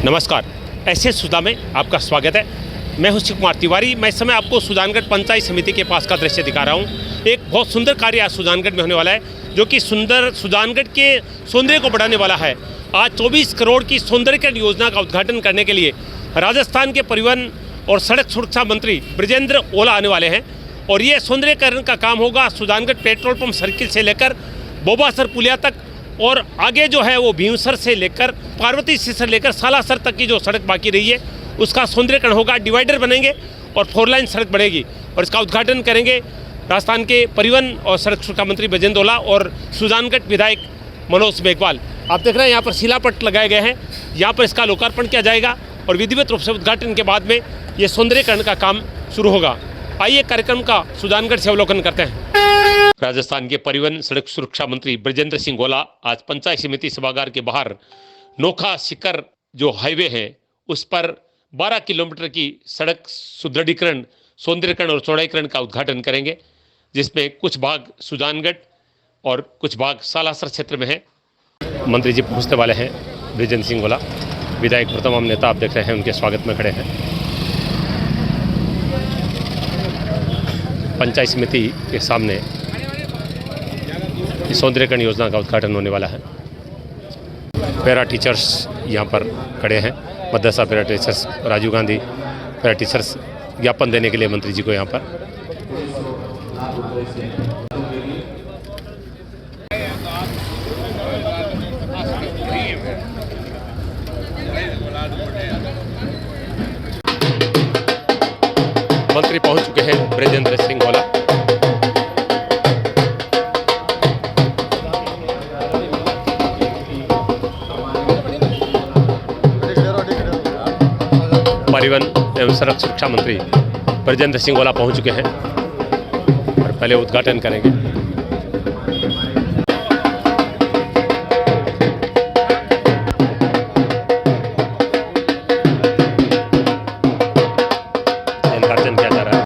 नमस्कार, ऐसे सुधा में आपका स्वागत है। मैं हूं शिव कुमार तिवारी। मैं इस समय आपको सुजानगढ़ पंचायत समिति के पास का दृश्य दिखा रहा हूं। एक बहुत सुंदर कार्य आज सुजानगढ़ में होने वाला है, जो कि सुजानगढ़ के सौंदर्य को बढ़ाने वाला है। आज 24 करोड़ की सौंदर्यीकरण योजना का उद्घाटन करने के लिए राजस्थान के परिवहन और सड़क सुरक्षा मंत्री बृजेंद्र ओला आने वाले हैं। और ये सौंदर्यीकरण का काम होगा सुजानगढ़ पेट्रोल पंप सर्किल से लेकर बोबासर पुलिया तक, और आगे जो है वो भीमसर से लेकर पार्वती से लेकर सालासर तक की जो सड़क बाकी रही है उसका सौंदर्यीकरण होगा। डिवाइडर बनेंगे और 4 लाइन सड़क बनेगी, और इसका उद्घाटन करेंगे राजस्थान के परिवहन और सड़क सुरक्षा मंत्री बृजेंद्र ओला और सुजानगढ़ विधायक मनोज मेघवाल। आप देख रहे हैं यहाँ पर शिलापट लगाए गए हैं, यहाँ पर इसका लोकार्पण किया जाएगा और विधिवत रूप से उद्घाटन के बाद में ये सौंदर्यीकरण का काम शुरू होगा। आइए कार्यक्रम का सुजानगढ़ से अवलोकन करते हैं। राजस्थान के परिवहन सड़क सुरक्षा मंत्री बृजेंद्र सिंह ओला आज पंचायत समिति सभागार के बाहर नोखा शिखर जो हाईवे है उस पर 12 किलोमीटर की सड़क सुदृढ़ीकरण, सौंदर्यीकरण और चौड़ाईकरण का उद्घाटन करेंगे, जिसमें कुछ भाग सुजानगढ़ और कुछ भाग सालासर क्षेत्र में है। मंत्री जी पहुंचने वाले हैं बृजेंद्र सिंह ओला। विधायक प्रथम नेता आप देख रहे हैं, उनके स्वागत में खड़े हैं। पंचायत समिति के सामने सौंदर्यीकरण योजना का उद्घाटन होने वाला है। पैरा टीचर्स यहाँ पर खड़े हैं। मदरसा para teachers, Rajiv Gandhi para teachers ज्ञापन देने के लिए मंत्री जी को यहाँ पर। मंत्री पहुंच चुके हैं बृजेंद्र सिंह ओला। परिवहन एवं सड़क सुरक्षा मंत्री बृजेंद्र सिंह ओला पहुंच चुके हैं और पहले उद्घाटन करेंगे। उद्घाटन किया जा रहा है।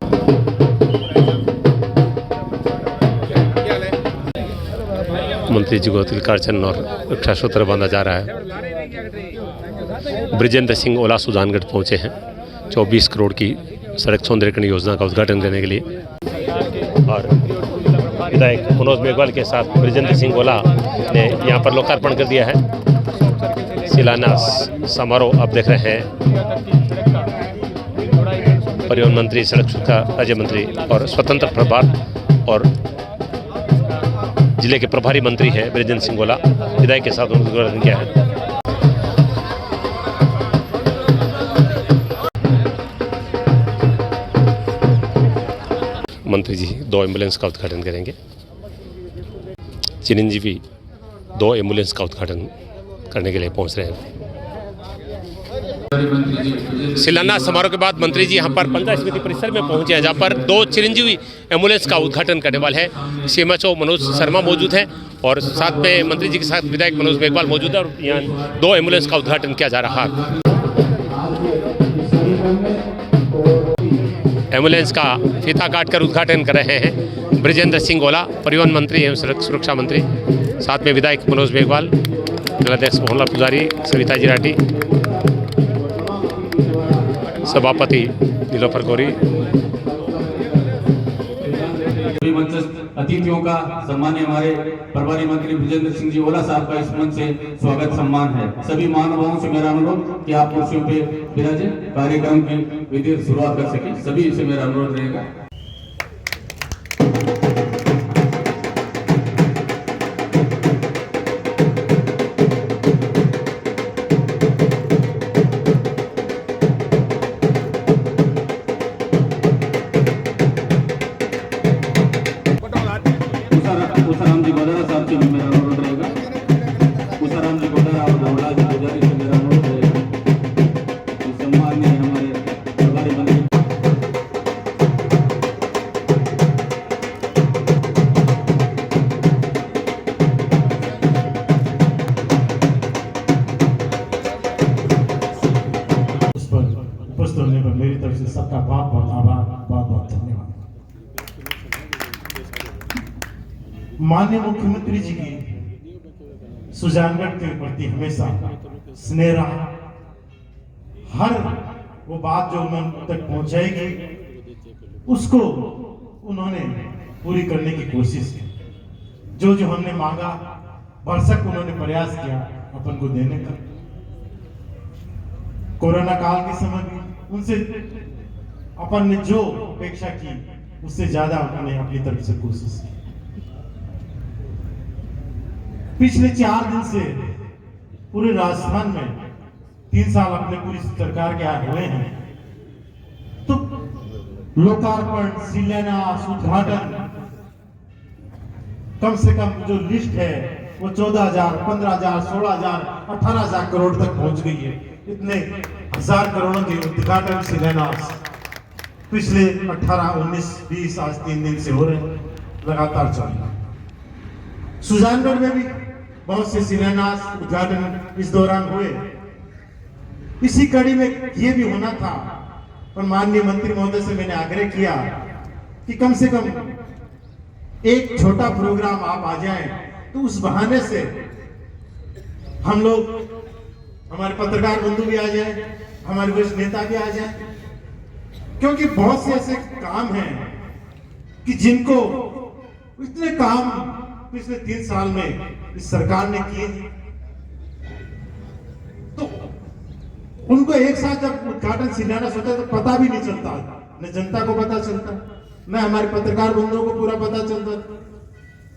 मंत्री जी को तिलकार्चन और रक्षा सूत्र बांधा जा रहा है। बृजेंद्र सिंह ओला सुजानगढ़ पहुंचे हैं 24 करोड़ की सड़क सौंदर्यीकरण योजना का उद्घाटन करने के लिए, और विधायक मनोज मेघवाल के साथ बृजेंद्र सिंह ओला ने यहां पर लोकार्पण कर दिया है। शिलान्यास समारोह आप देख रहे हैं। परिवहन मंत्री, सड़क सुरक्षा राज्य मंत्री और स्वतंत्र प्रभार और जिले के प्रभारी मंत्री हैं बृजेंद्र सिंह ओला, विधायक के साथ उद्घाटन किया है। मंत्री जी 2 एम्बुलेंस का उद्घाटन करेंगे। चिरंजीवी 2 एम्बुलेंस का उद्घाटन करने के लिए पहुंच रहे हैं। शिलान्यास समारोह के बाद मंत्री जी यहां पर पंचायत समिति परिसर में पहुंचे हैं, जहां पर 2 चिरंजीवी एम्बुलेंस का उद्घाटन करने वाले हैं। सीएमएचओ मनोज शर्मा मौजूद हैं और साथ में मंत्री जी के साथ विधायक मनोज मेघवाल मौजूद है, और यहाँ 2 एम्बुलेंस का उद्घाटन किया जा रहा है। एम्बुलेंस का फीता काटकर उद्घाटन कर रहे हैं बृजेंद्र सिंह ओला, परिवहन मंत्री एवं सड़क सुरक्षा मंत्री, साथ में विधायक मनोज मेघवाल, जिलाध्यक्ष मोहनलाल पुजारी, सविता जी राठी, सभापति नीलोफर गौरी। अतिथियों का सम्मान्य हमारे प्रभारी मंत्री बृजेंद्र सिंह जी ओला साहब का इस मंच से स्वागत सम्मान है। सभी महानुभावों से मेरा अनुरोध कि आप कुर्सियों पे विराजें, कार्यक्रम की विधि शुरुआत कर सके। सभी से मेरा अनुरोध रहेगा। उसाराम जी गोदारा साहब से मेरा अनुरोध रहेगा। उसाराम जी गोदारा और धोला जी पुजारी से मेरा अनुरोध रहेगा। सम्माननीय हमारे प्रभारी मंत्री उपस्थित होने पर मेरी तरफ से सबका बहुत बहुत आभार, बहुत बहुत धन्यवाद। माननीय मुख्यमंत्री जी की सुजानगढ़ के प्रति हमेशा स्नेह रहा। हर वो बात जो उन्होंने तक पहुंचाएगी उसको उन्होंने पूरी करने की कोशिश की। जो जो हमने मांगा भरसक उन्होंने प्रयास किया अपन को देने का। कोरोना काल के समय भी उनसे अपन ने जो अपेक्षा की उससे ज्यादा उन्होंने अपनी तरफ से कोशिश की। पिछले 4 दिन से पूरे राजस्थान में 3 साल अपने पूरी सरकार के आए हुए हैं, तो लोकार्पण, शिलान्यास, उद्घाटन, कम से कम जो लिस्ट है वो 14,000, 15,000, 16,000, 18,000 करोड़ तक पहुंच गई है। इतने हजार करोड़ों के उद्घाटन, शिलान्यास पिछले 18, 19, 20 आज 3 दिन से हो रहे हैं, लगातार चल रहा है। सुजानगढ़ में भी बहुत से शिलान्यास, उद्घाटन इस दौरान हुए। इसी कड़ी में ये भी होना था, पर माननीय मंत्री महोदय से मैंने आग्रह किया कि कम से कम एक छोटा प्रोग्राम आप आ जाएं, तो उस बहाने से हम लोग, हमारे पत्रकार बंधु भी आ जाए, हमारे वरिष्ठ नेता भी आ जाए, क्योंकि बहुत से ऐसे काम हैं कि जिनको इतने काम पिछले 3 साल में इस सरकार ने किए, तो उनको एक साथ जब उद्घाटन शिलान्यास होता है तो पता भी नहीं चलता, न जनता को पता चलता, न हमारे पत्रकार बंधुओं को पूरा पता चलता।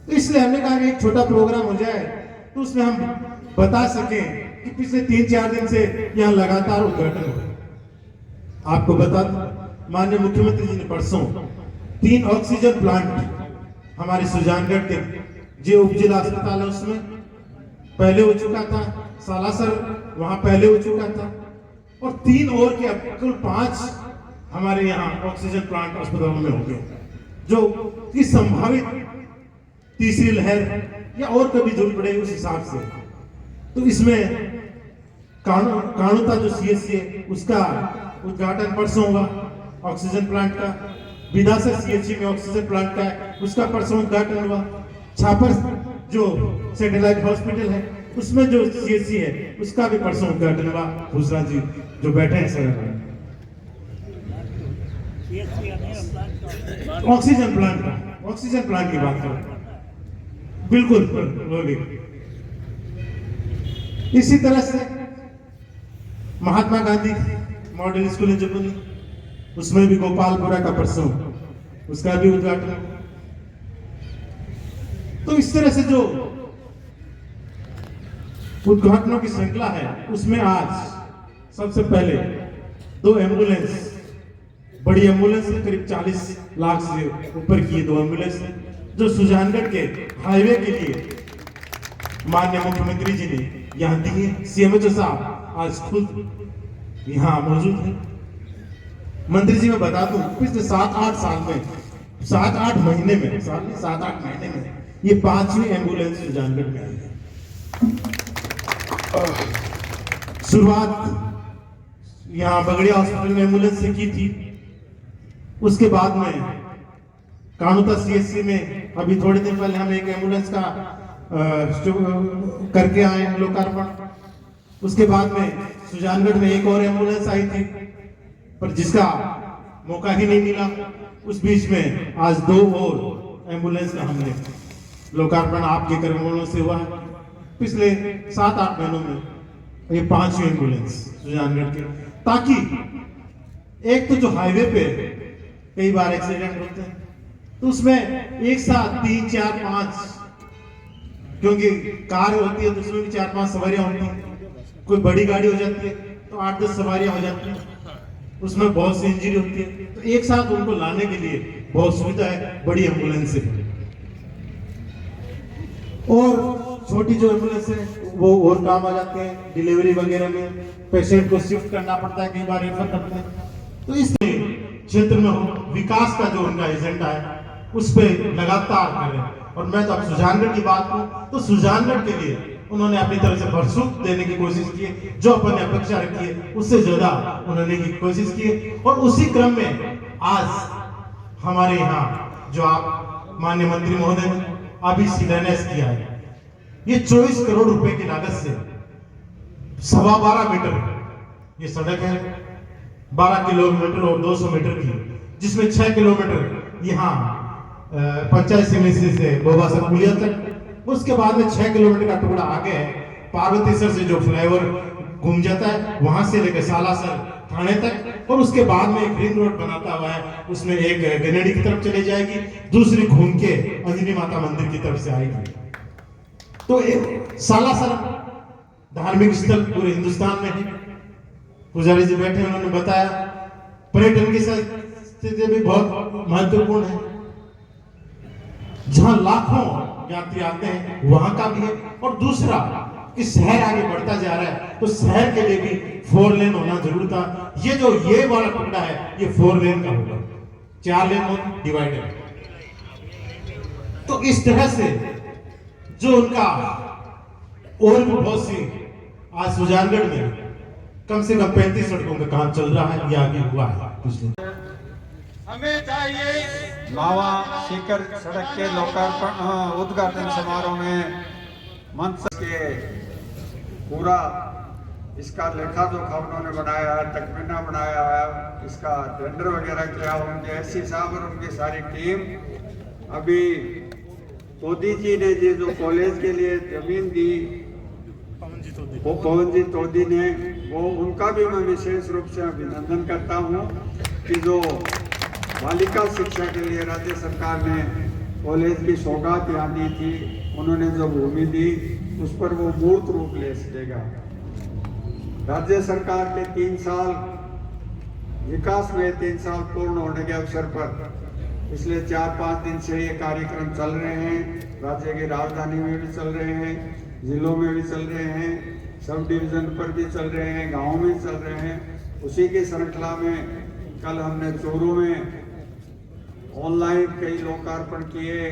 तो इसलिए हमने कहा कि एक छोटा प्रोग्राम हो जाए तो उसमें हम बता सकें कि पिछले 3-4 दिन से यहाँ लगातार उद्घाटन हो। आपको बता दूं, माननीय मुख्यमंत्री जी ने परसों 3 ऑक्सीजन प्लांट हमारे सुजानगढ़ के जो उप जिला अस्पताल है उसमें पहले हो चुका था, सालासर वहां पहले हो चुका था, और 3 और के अब कुल 5 हमारे यहाँ ऑक्सीजन प्लांट अस्पतालों में हो गए, जो कि संभावित तीसरी लहर या और कभी जरूरत पड़े उस हिसाब से। तो इसमें काणुता जो सीएचसी है उसका उद्घाटन परसों होगा, ऑक्सीजन प्लांट का। विधासर सीएचसी में ऑक्सीजन प्लांट का है, उसका परसों उद्घाटन हुआ। छापर जो सैटेलाइट हॉस्पिटल है उसमें जो सीएचसी है उसका भी परसों उद्घाटन हुआ। भूसरा जी जो बैठे हैं सर, ऑक्सीजन प्लांट की बात करें, बिल्कुल होगी। इसी तरह से महात्मा गांधी मॉडल स्कूल जो बनी उसमें भी गोपालपुरा का परसों उसका भी उद्घाटन। तो इस तरह से जो उद्घाटनों की श्रृंखला है उसमें आज सबसे पहले 2 एम्बुलेंस, बड़ी एम्बुलेंस है, करीब 40 लाख से ऊपर की 2 एम्बुलेंस है, जो सुजानगढ़ के हाईवे के लिए माननीय मुख्यमंत्री जी ने यहाँ दी है। सीएमएचओ साहब आज खुद यहाँ मौजूद है। मंत्री जी मैं बता दूं, पिछले 7-8 साल में, 7-8 महीने में, 7-8 महीने में ये 5वीं एम्बुलेंस सुजानगढ़ में आई है। शुरुआत यहाँ बगड़िया हॉस्पिटल में एम्बुलेंस से की थी, उसके बाद में काणुता सीएचसी में अभी थोड़े दिन पहले हम एक एम्बुलेंस का करके आए हैं लोकार्पण। उसके बाद में सुजानगढ़ में एक और एम्बुलेंस आई थी, पर जिसका मौका ही नहीं मिला। उस बीच में आज 2 और एम्बुलेंस का हमने लोकार्पण आपके कर्मों से हुआ है। पिछले 7-8 महीनों में ये 5वीं एम्बुलेंस सुजानगढ़ के, ताकि एक तो जो हाईवे पे कई बार एक्सीडेंट होते हैं तो उसमें एक साथ 3, 4, 5, क्योंकि कार होती है तो उसमें भी 4-5 सवारियां होती हैं, कोई बड़ी गाड़ी हो जाती है तो 8-10 सवारियां हो जाती हैं, उसमें बहुत सी इंजरी होती है, तो एक साथ उनको लाने के लिए बहुत सुविधा है बड़ी एम्बुलेंस से। और छोटी जो एम्बुलेंस है वो और काम आ जाते हैं, डिलीवरी वगैरह में पेशेंट को शिफ्ट करना पड़ता है, कई बार रेफर करते हैं। तो इसलिए क्षेत्र में विकास का जो उनका एजेंडा है उस पर लगातार कर रहे हैं। और मैं तो अब सुजानगढ़ की बात करूं तो सुजानगढ़ के लिए उन्होंने अपनी तरफ से भरसूख देने की कोशिश की है, जो अपन ने अपेक्षा रखी है उससे ज्यादा उन्होंने की कोशिश की है। और उसी क्रम में आज हमारे यहाँ जो आप माननीय मंत्री महोदय ने अभी शिलान्यास किया है, ये 24 करोड़ रुपए की लागत से 12.25 मीटर ये सड़क है 12 किलोमीटर और 200 मीटर की, जिसमें 6 किलोमीटर यहाँ पंचायत समिति से बोबासर पुलिया तक, उसके बाद में 6 किलोमीटर का टुकड़ा आगे है पार्वतीसर से जो फ्लाईओवर घूम जाता है वहां से लेकर सालासर थाने तक, और उसके बाद में एक रिंग रोड बनाता हुआ है, उसमें एक गनेडी की तरफ चली जाएगी, दूसरी घूम के अंजनी माता मंदिर की तरफ से आएगी। तो एक सालासर धार्मिक स्थल पूरे हिंदुस्तान में है। पुजारी जी बैठे उन्होंने बताया पर्यटन की स्थिति भी बहुत महत्वपूर्ण है, जहां लाखों यात्री आते हैं वहां का भी है, और दूसरा कि शहर आगे बढ़ता जा रहा है तो शहर के लिए भी 4 लेन होना जरूर था। ये वाला टुकड़ा है ये 4 लेन का होगा, 4 लेन डिवाइडर। तो इस तरह से जो उनका और भी बहुत सी आज सुजानगढ़ में कम से कम 35 सड़कों का काम चल रहा है, ये आगे हुआ है पिछले। हमें चाहिए मावा सीकर सड़क के लोकार्पण उद्घाटन समारोह में मंच के पूरा इसका लेखा जोखा उन्होंने बनाया है, तकमीना बनाया है, इसका टेंडर वगैरह किया। उनके एससी साहब और उनकी सारी टीम अभी तोदी जी ने जो कॉलेज के लिए जमीन दी वो पवन जी तोदी ने, वो उनका भी मैं विशेष रूप से अभिनंदन करता हूँ कि जो बालिका शिक्षा के लिए राज्य सरकार ने कॉलेज की सौगात यहाँ दी थी, उन्होंने जो भूमि दी उस पर वो मूर्त रूप ले सकेगा। राज्य सरकार के 3 साल विकास में 3 साल पूर्ण होने के अवसर पर पिछले 4-5 दिन से ये कार्यक्रम चल रहे हैं। राज्य की राजधानी में भी चल रहे हैं, जिलों में भी चल रहे हैं, सब डिवीजन पर भी चल रहे हैं, गाँव में भी चल रहे हैं। उसी की श्रृंखला में कल हमने चोरू में ऑनलाइन कई लोकार्पण किए,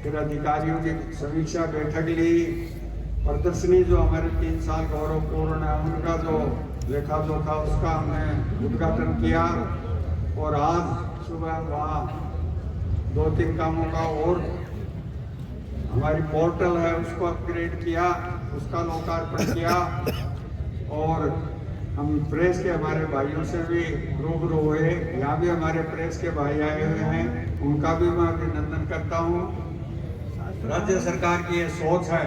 फिर अधिकारियों की समीक्षा बैठक ली, प्रदर्शनी जो हमारे 3 साल गौरवपूर्ण है उनका जो लेखा जोखा उसका हमने उद्घाटन किया, और आज सुबह वहाँ 2-3 कामों का और हमारी पोर्टल है उसको अपग्रेड किया, उसका लोकार्पण किया, और हम प्रेस के हमारे भाइयों से भी रूबरू हुए। यहाँ भी हमारे प्रेस के भाई आए हुए हैं, उनका भी मैं अभिनंदन करता हूँ। राज्य सरकार की ये सोच है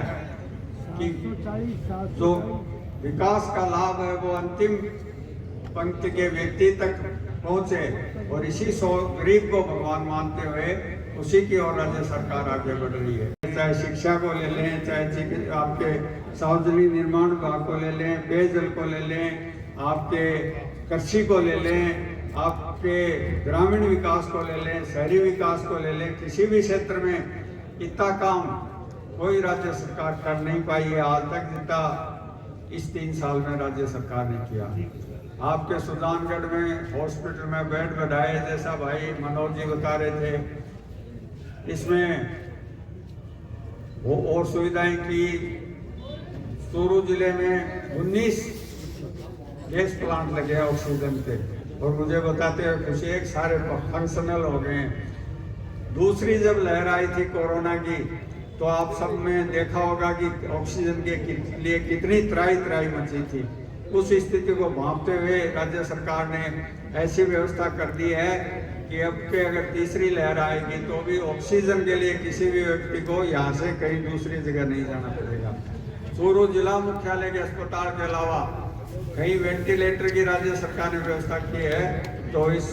कि जो विकास का लाभ है वो अंतिम पंक्ति के व्यक्ति तक पहुँचे, और इसी गरीब को भगवान मानते हुए उसी की ओर राज्य सरकार आगे बढ़ रही है। चाहे शिक्षा को ले लें, चाहे आपके सार्वजनिक निर्माण विभाग को ले लें, पेयजल को ले लें, आपके कृषि को ले लें, आपके ग्रामीण विकास को ले लें, शहरी विकास को ले लें, किसी भी क्षेत्र में इतना काम कोई राज्य सरकार कर नहीं पाई है आज तक जितना इस 3 साल में राज्य सरकार ने किया। आपके सुजानगढ़ में हॉस्पिटल में बेड बढ़ाए, जैसा भाई मनोज जी बता रहे थे, इसमें वो और सुविधाएं की। चूरू जिले में 19 गैस प्लांट लगे हैं ऑक्सीजन के, और मुझे बताते हैं खुशी एक सारे फंक्शनल हो गए हैं। दूसरी जब लहर आई थी कोरोना की तो आप सब में देखा होगा कि ऑक्सीजन के लिए कितनी त्राही मची थी। उस स्थिति को भांपते हुए राज्य सरकार ने ऐसी व्यवस्था कर दी है कि अब के अगर तीसरी लहर आएगी तो भी ऑक्सीजन के लिए किसी भी व्यक्ति को यहाँ से कहीं दूसरी जगह नहीं जाना पड़ेगा। चूरू जिला मुख्यालय के अस्पताल के अलावा कहीं वेंटिलेटर की राज्य सरकार ने व्यवस्था की है, तो इस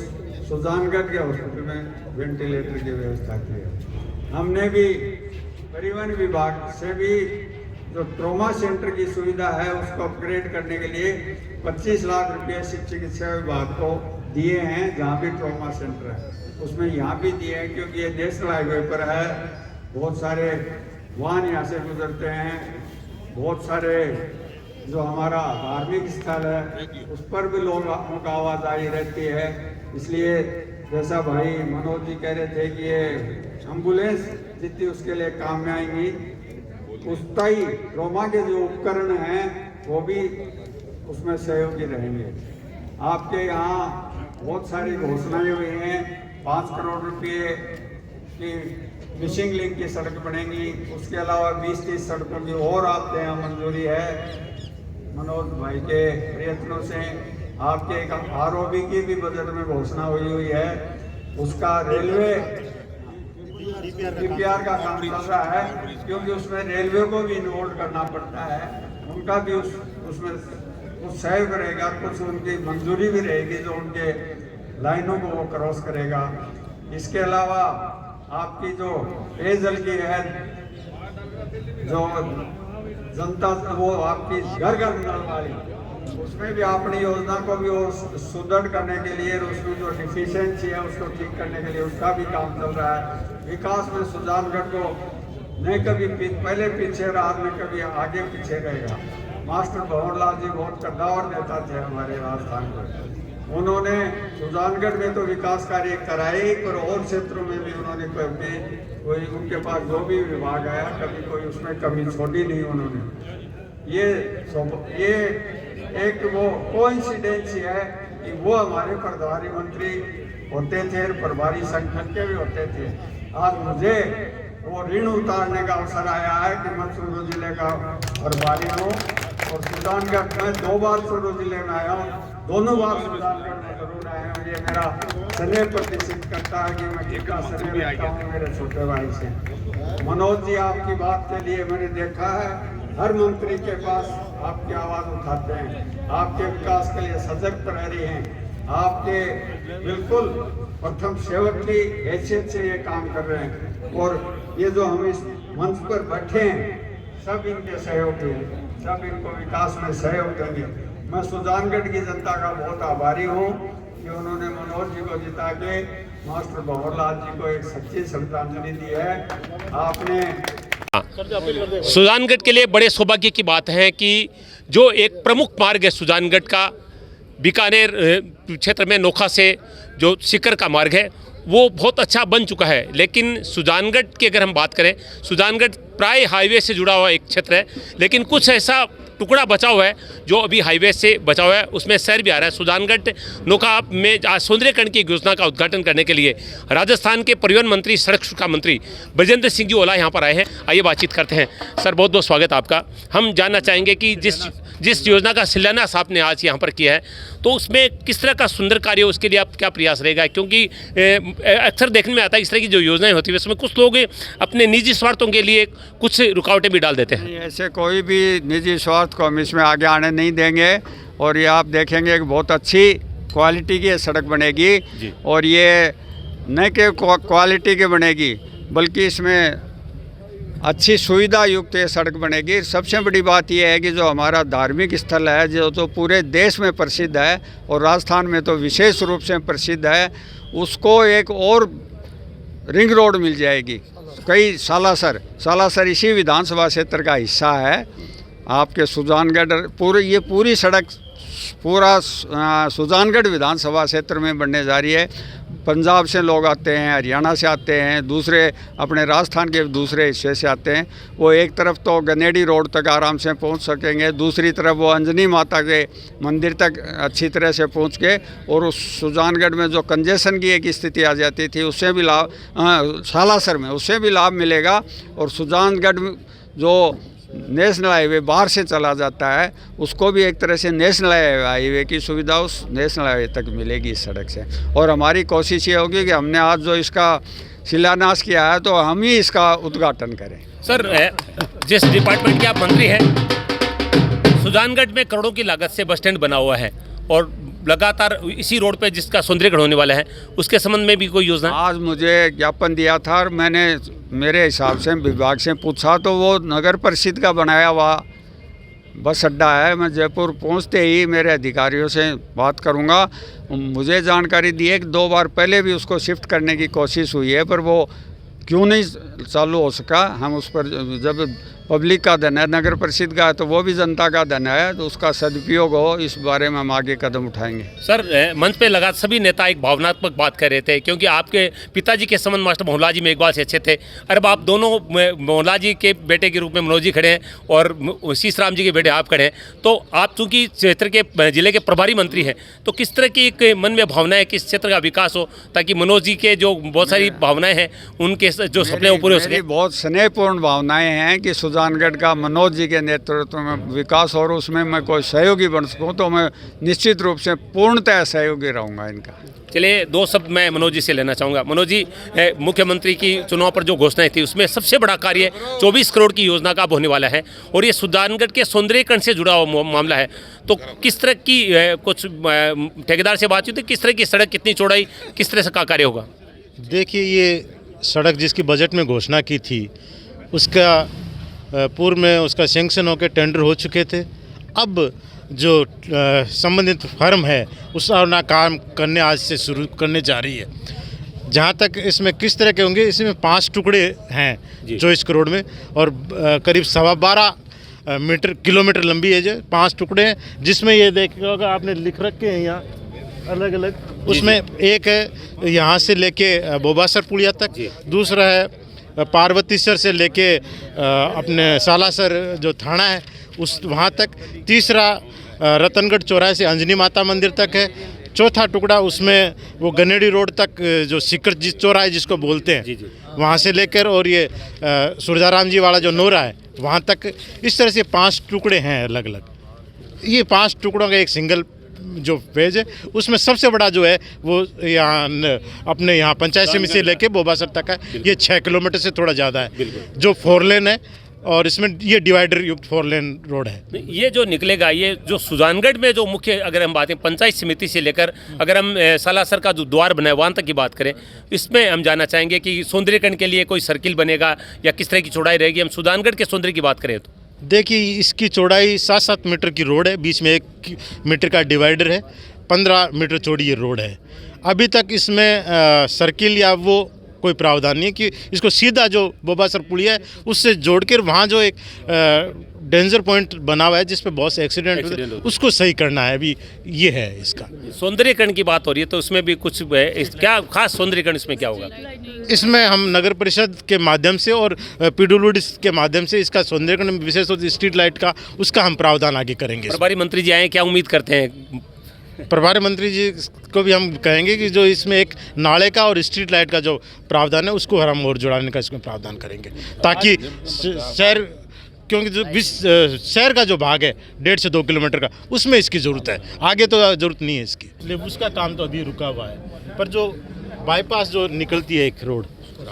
सुजानगढ़ के हॉस्पिटल में वेंटिलेटर की व्यवस्था की है। हमने भी परिवहन विभाग से भी जो ट्रॉमा सेंटर की सुविधा है उसको अपग्रेड करने के लिए 25 लाख रुपये चिकित्सा विभाग को दिए हैं। जहाँ भी ट्रॉमा सेंटर है उसमें यहाँ भी दिए हैं, क्योंकि ये नेशनल हाईवे पर है, बहुत सारे वाहन यहाँ से गुजरते हैं, बहुत सारे जो हमारा धार्मिक स्थल है उस पर भी लोगों का आवाजाही रहती है। इसलिए जैसा भाई मनोज जी कह रहे थे कि ये एम्बुलेंस जितनी उसके लिए काम में आएंगी, उतना ही ट्रॉमा के जो उपकरण हैं वो भी उसमें सहयोगी रहेंगे। आपके यहाँ बहुत सारी घोषणाएं हुई हैं, 5 करोड़ रुपये की मिशिंग लिंक की सड़क बनेगी, उसके अलावा 20-30 सड़कों की और आपके यहाँ मंजूरी है मनोज भाई के प्रयत्नों से। आपके एक आरओबी की भी बजट में घोषणा हुई है, उसका रेलवे डीपीआर का काम चल रहा है, क्योंकि उसमें रेलवे को भी इन्वॉल्व करना पड़ता है, उनका भी उसमें कुछ सहयोग रहेगा, कुछ उनकी मंजूरी भी रहेगी जो उनके लाइनों को वो क्रॉस करेगा। इसके अलावा आपकी जो पेयजल की है, जो जनता वो आपकी घर घर नल वाली, उसमें भी अपनी योजना को भी और सुदृढ़ करने के लिए, उसमें जो डिफिशियंसी है उसको ठीक करने के लिए उसका भी काम चल रहा है। विकास में सुजानगढ़ को नहीं कभी पहले पीछे रहा, न कभी आगे पीछे रहेगा। मास्टर भंवरलाल जी बहुत कद्दावर नेता थे हमारे राजस्थान में, उन्होंने सुजानगढ़ में तो विकास कार्य कराए, पर और क्षेत्रों में भी उन्होंने कोई उनके पास जो भी विभाग आया कभी कोई उसमें कमी छोड़ी नहीं उन्होंने। ये एक वो कोइंसिडेंस है कि वो हमारे प्रभारी मंत्री होते थे, प्रभारी संगठन के भी होते थे। आज मुझे वो ऋण उतारने का अवसर आया है कि मैं चूरू जिले का प्रभारी हूँ, और सुजानगढ़ में 2 बार चूरू जिले में आया हूँ, दोनों बार सुजानगढ़ में जरूर आया हूँ। ये मेरा स्नेह प्रदर्शित करता है कि मैं कितना स्नेह रखता हूँ मेरे छोटे भाई से। मनोज जी, आपकी बात के लिए मैंने देखा है हर मंत्री के पास आपकी आवाज़ उठाते हैं, आपके विकास के लिए सजग प्रहरी हैं, आपके बिल्कुल प्रथम सेवक की हैसियत से ये काम कर रहे हैं। और ये जो हम इस मंच पर बैठे हैं सब इनके सहयोगी हैं, सब इनको विकास में सहयोग देंगे। मैं सुजानगढ़ की जनता का बहुत आभारी हूँ कि उन्होंने मनोज जी को जिता के मास्टर भंवरलाल जी को एक सच्ची श्रद्धांजलि दी है। आपने सुजानगढ़ के लिए बड़े सौभाग्य की बात है कि जो एक प्रमुख मार्ग है सुजानगढ़ का, बीकानेर क्षेत्र में नोखा से जो सीकर का मार्ग है वो बहुत अच्छा बन चुका है। लेकिन सुजानगढ़ की अगर हम बात करें, सुजानगढ़ प्राय हाईवे से जुड़ा हुआ एक क्षेत्र है, लेकिन कुछ ऐसा टुकड़ा बचा हुआ है जो अभी हाईवे से बचा हुआ है, उसमें शहर भी आ रहा है। सुजानगढ़ नोखा में आज सौंदर्यीकरण की योजना का उद्घाटन करने के लिए राजस्थान के परिवहन मंत्री, सड़क सुरक्षा मंत्री ब्रजेंद्र सिंह जी ओला यहाँ पर आए हैं। आइए बातचीत करते हैं। सर, बहुत बहुत स्वागत आपका। हम जानना चाहेंगे कि जिस योजना का शिलान्यास आपने आज यहाँ पर किया है, तो उसमें किस तरह का सुंदर कार्य है, उसके लिए आप क्या प्रयास रहेगा? क्योंकि अक्सर देखने में आता है इस तरह की जो योजनाएं होती है उसमें कुछ लोग अपने निजी स्वार्थों के लिए कुछ रुकावटें भी डाल देते हैं। ऐसे कोई भी निजी स्वार्थ को हम इसमें आगे आने नहीं देंगे, और ये आप देखेंगे कि बहुत अच्छी क्वालिटी की सड़क बनेगी, और ये न के क्वालिटी की बनेगी बल्कि इसमें अच्छी सुविधा युक्त ये सड़क बनेगी। सबसे बड़ी बात यह है कि जो हमारा धार्मिक स्थल है, जो तो पूरे देश में प्रसिद्ध है और राजस्थान में तो विशेष रूप से प्रसिद्ध है, उसको एक और रिंग रोड मिल जाएगी। कई सालासर इसी विधानसभा क्षेत्र का हिस्सा है। आपके सुजानगढ़ पूरी सड़क पूरा सुजानगढ़ विधानसभा क्षेत्र में बनने जा रही है। पंजाब से लोग आते हैं, हरियाणा से आते हैं, दूसरे अपने राजस्थान के दूसरे हिस्से से आते हैं। वो एक तरफ तो गनेडी रोड तक आराम से पहुंच सकेंगे, दूसरी तरफ वो अंजनी माता के मंदिर तक अच्छी तरह से पहुंच के, और उस सुजानगढ़ में जो कंजेशन की एक स्थिति आ जाती थी उससे भी लाभ, सालासर में उससे भी लाभ मिलेगा। और सुजानगढ़ जो नेशनल हाईवे बाहर से चला जाता है उसको भी एक तरह से नेशनल हाईवे की सुविधा उस नेशनल हाईवे तक मिलेगी इस सड़क से। और हमारी कोशिश ये होगी कि हमने आज जो इसका शिलान्यास किया है तो हम ही इसका उद्घाटन करें। सर, जिस डिपार्टमेंट के आप मंत्री हैं, सुजानगढ़ में करोड़ों की लागत से बस स्टैंड बना हुआ है और लगातार इसी रोड पे जिसका सौंदर्यीकरण होने वाला है, उसके संबंध में भी कोई योजना? आज मुझे ज्ञापन दिया था और मैंने मेरे हिसाब से विभाग से पूछा तो वो नगर परिषद का बनाया हुआ बस अड्डा है। मैं जयपुर पहुंचते ही मेरे अधिकारियों से बात करूंगा। मुझे जानकारी दी है कि 2 बार पहले भी उसको शिफ्ट करने की कोशिश हुई है, पर वो क्यों नहीं चालू हो सका। हम उस पर, जब पब्लिक का धन है, नगर परिषद का है, तो वो भी जनता का धन है, तो उसका सदुपयोग हो, इस बारे में हम आगे कदम उठाएंगे। सर, मंच पे लगा सभी नेता एक भावनात्मक बात कर रहे थे, क्योंकि आपके पिताजी के संबंध मास्टर भंवरलाल जी मेघवाल से अच्छे थे। अब आप दोनों भंवरलाल जी के बेटे के रूप में मनोज जी खड़े हैं और शीशराम जी के बेटे आप खड़े हैं, तो आप चूँकि क्षेत्र के जिले के प्रभारी मंत्री हैं, तो किस तरह की एक मन में भावना है कि इस क्षेत्र का विकास हो, ताकि मनोज जी के जो बहुत सारी भावनाएँ हैं उनके जो सपने वो पूरे हो सके? बहुत स्नेहपूर्ण भावनाएँ हैं कि सुजानगढ़ का मनोज जी के नेतृत्व में विकास और उसमें मैं कोई सहयोगी बन सकूं तो मैं निश्चित रूप से पूर्णतः सहयोगी रहूँगा इनका। चलिए, दो शब्द मैं मनोज जी से लेना चाहूँगा। मनोज जी, मुख्यमंत्री की चुनाव पर जो घोषणाएं थी उसमें सबसे बड़ा कार्य 24 करोड़ की योजना का अब होने वाला है और ये सुजानगढ़ के सौंदर्यीकरण से जुड़ा हुआ मामला है। तो किस तरह की कुछ ठेकेदार से बातचीत हुई, किस तरह की सड़क, कितनी चौड़ाई, किस तरह से का कार्य होगा? देखिए, ये सड़क जिसकी बजट में घोषणा की थी उसका पूर्व में उसका सैंक्शन होकर टेंडर हो चुके थे। अब जो संबंधित फर्म है उस अपना काम करने आज से शुरू करने जा रही है। जहाँ तक इसमें किस तरह के होंगे, इसमें 5 टुकड़े हैं 24 करोड़ में और करीब 12.25 किलोमीटर लंबी है जो 5 टुकड़े हैं, जिसमें ये देखिएगा आपने लिख रखे हैं यहाँ अलग अलग। उसमें एक है यहाँ से लेके बोबासर पुलिया तक, दूसरा है पार्वतीसर से लेके अपने सालासर जो थाना है उस वहाँ तक, तीसरा रतनगढ़ चौराहे से अंजनी माता मंदिर तक है, चौथा टुकड़ा उसमें वो गनेड़ी रोड तक जो सिकर चौराहे जिसको बोलते हैं वहाँ से लेकर और ये सुरजाराम जी वाला जो नोरा है वहाँ तक, इस तरह से 5 टुकड़े हैं अलग अलग। ये 5 टुकड़ों का एक सिंगल जो पेज है उसमें सबसे बड़ा जो है वो यहाँ अपने यहाँ पंचायत समिति से लेके बोबासर तक है। ये 6 किलोमीटर से थोड़ा ज़्यादा है जो 4 लेन है और इसमें ये डिवाइडर युक्त 4 लेन रोड है। ये जो निकलेगा, ये जो सुजानगढ़ में जो मुख्य अगर हम बातें पंचायत समिति से लेकर अगर हम सालासर का जो द्वार बना है वहाँ तक की बात करें, इसमें हम जानना चाहेंगे कि सौंदर्यीकरण के लिए कोई सर्किल बनेगा या किस तरह की चौड़ाई रहेगी? हम सुजानगढ़ के सौंदर्य की बात करें तो देखिए, इसकी चौड़ाई 7-7 मीटर की रोड है, बीच में 1 मीटर का डिवाइडर है, 15 मीटर चौड़ी ये रोड है। अभी तक इसमें सर्किल या वो कोई प्रावधान नहीं है कि इसको सीधा जो बोबासर पुलिया है उससे जोड़ कर वहाँ जो एक डेंजर पॉइंट बना हुआ है जिस पे बहुत से एक्सीडेंट होते हैं उसको सही करना है। अभी ये है इसका सौंदर्यीकरण की बात हो रही है, तो उसमें भी कुछ क्या खास सौंदर्यीकरण इसमें क्या होगा? इसमें हम नगर परिषद के माध्यम से और पीडब्ल्यूडी के माध्यम से इसका सौंदर्यीकरण, विशेष रूप से स्ट्रीट लाइट का, उसका हम प्रावधान आगे करेंगे। प्रभारी मंत्री जी आए, क्या उम्मीद करते हैं? प्रभारी मंत्री जी को भी हम कहेंगे कि जो इसमें एक नाले का और स्ट्रीट लाइट का जो प्रावधान है उसको हम और जुड़ाने का इसमें प्रावधान करेंगे, ताकि शहर, क्योंकि जो शहर का जो भाग है 1.5 से 2 किलोमीटर का, उसमें इसकी ज़रूरत है, आगे तो ज़रूरत नहीं है इसकी। उसका काम तो अभी रुका हुआ है, पर जो बाईपास जो निकलती है एक रोड,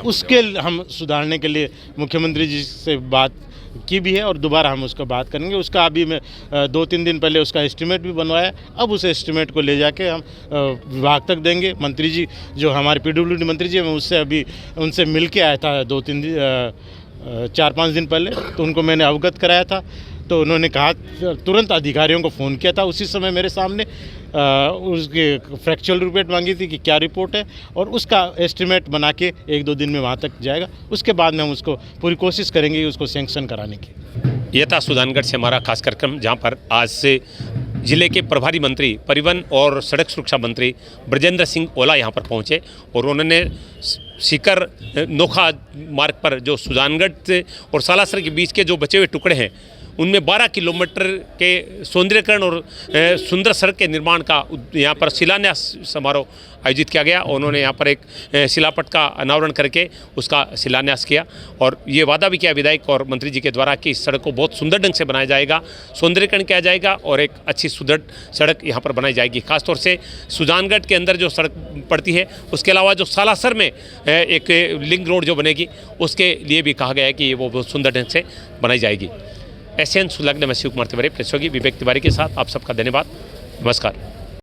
उसके हम सुधारने के लिए मुख्यमंत्री जी से बात की भी है और दोबारा हम उसका बात करेंगे। उसका अभी मैं 2-3 दिन पहले उसका एस्टीमेट भी बनवाया, अब उस एस्टीमेट को ले जाके हम विभाग तक देंगे। मंत्री जी जो हमारे पीडब्ल्यूडी मंत्री जी, मैं उससे अभी उनसे मिल के आया था 4-5 दिन पहले, तो उनको मैंने अवगत कराया था, तो उन्होंने कहा, तुरंत अधिकारियों को फ़ोन किया था, उसी समय मेरे सामने उसके फ्रैक्चुअल रिपोर्ट मांगी थी कि क्या रिपोर्ट है, और उसका एस्टीमेट बना के 1-2 दिन में वहाँ तक जाएगा। उसके बाद में हम उसको पूरी कोशिश करेंगे उसको सैंक्शन कराने की। ये था सुजानगढ़ से हमारा खास कार्यक्रम, जहाँ पर आज से जिले के प्रभारी मंत्री परिवहन और सड़क सुरक्षा मंत्री ब्रजेंद्र सिंह ओला यहाँ पर पहुँचे और उन्होंने सीकर नोखा मार्ग पर जो सुजानगढ़ से और सालासर के बीच के जो बचे हुए टुकड़े हैं उनमें 12 किलोमीटर के सौंदर्यीकरण और सुंदर सड़क के निर्माण का यहाँ पर शिलान्यास समारोह आयोजित किया गया। उन्होंने यहाँ पर एक शिलापट का अनावरण करके उसका शिलान्यास किया और ये वादा भी किया विधायक और मंत्री जी के द्वारा कि इस सड़क को बहुत सुंदर ढंग से बनाया जाएगा, सौंदर्यीकरण किया जाएगा और एक अच्छी सुदृढ़ सड़क यहाँ पर बनाई जाएगी। खासतौर से सुजानगढ़ के अंदर जो सड़क पड़ती है, उसके अलावा जो सालासर में एक लिंक रोड जो बनेगी उसके लिए भी कहा गया है कि वो बहुत सुंदर ढंग से बनाई जाएगी। एसएन सुलग्न में शिव कुमार तिवारी, प्रेस सहयोगी विवेक तिवारी के साथ आप सबका धन्यवाद। नमस्कार।